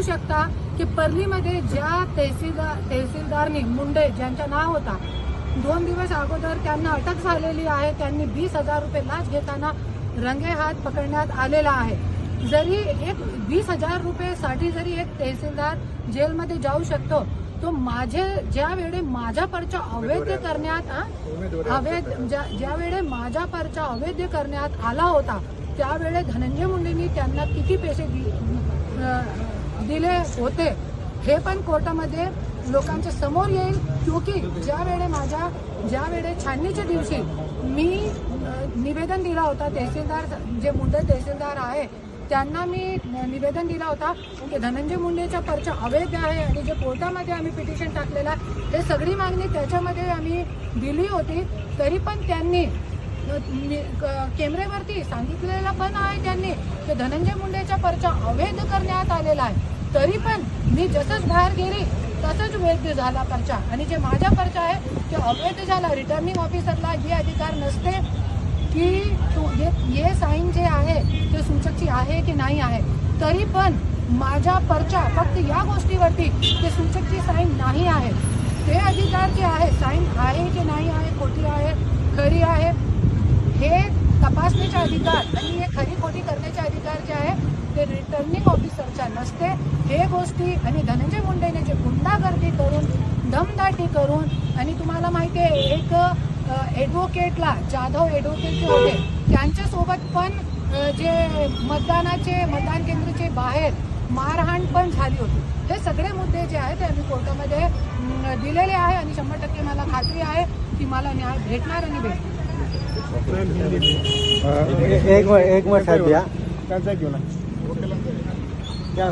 शकता की परलीमध्ये ज्या तहसीलदारनी मुंडे ज्यांचं नाव होता 2 दिवस अगोदर त्यांना अटक झालेली आहे. त्यांनी 20,000 रुपये लाच घेताना रंगेहात पकडण्यात आलेला आहे. जरी एक 20,000 रुपयेसाठी जरी एक तहसीलदार जेलमध्ये जाऊ शकतो, तो ज्या वेळी माझा पर्चा अवैध करण्यात आला होता त्यावेळे धनंजय मुंडेंनी त्यांना किती पैसे दिले होते हे पण कोर्टामध्ये लोकांच्या समोर येईल. क्योंकि ज्या वेळे छाननीच्या दिवशी मी निवेदन दिला होता, तहसीलदार जे मुंडे तहसीलदार आहे त्यांना मी निवेदन दिला होता की धनंजय मुंडेचा पर्चा अवैध आहे आणि जे कोर्टामध्ये आम्ही पिटिशन टाकलेला हे सगळी मागणी त्याच्यामध्ये आम्ही दिली होती. तरी पण त्यांनी कॅमेऱ्यावरती सांगितलेलं पण आहे त्यांनी की धनंजय मुंडेचा पर्चा अवैध करण्यात आलेला आहे. तरी पण मी जसंच बाहेर गेली तसंच वैध झाला पर्चा आणि जे माझा पर्चा आहे ते अवैध झाला. रिटर्निंग ऑफिसरला हे अधिकार नसते की हे साईन जे आहे ते सूचकची आहे की नाही आहे. तरी पण माझा पर्चा फक्त या गोष्टीवरती ते सूचकची साईन नाही आहे. ते अधिकार जे आहे साईन आहे की नाही आहे, खोटी आहे खरी आहे हे तपासण्याचे अधिकार आणि हे खरी खोटी करण्याचे अधिकार जे आहे ते रिटर्निंग ऑफिसरच्या नसते. हे गोष्टी आणि धनंजय मुंडेने जे गुंडागर्दी करून दमदाटी करून आणि तुम्हाला माहिती आहे एक ॲडव्होकेटला जाधव ॲडव्होकेट जे होते त्यांच्यासोबत पण जे मतदान केंद्राचे बाहेर मारहाण पण झाली होती. हे सगळे मुद्दे जे आहेत ते आम्ही कोर्टामध्ये दिलेले आहे आणि 100% मला खात्री आहे की मला न्याय भेटणार आणि भेटणार. एक मिनट साहब भैया क्या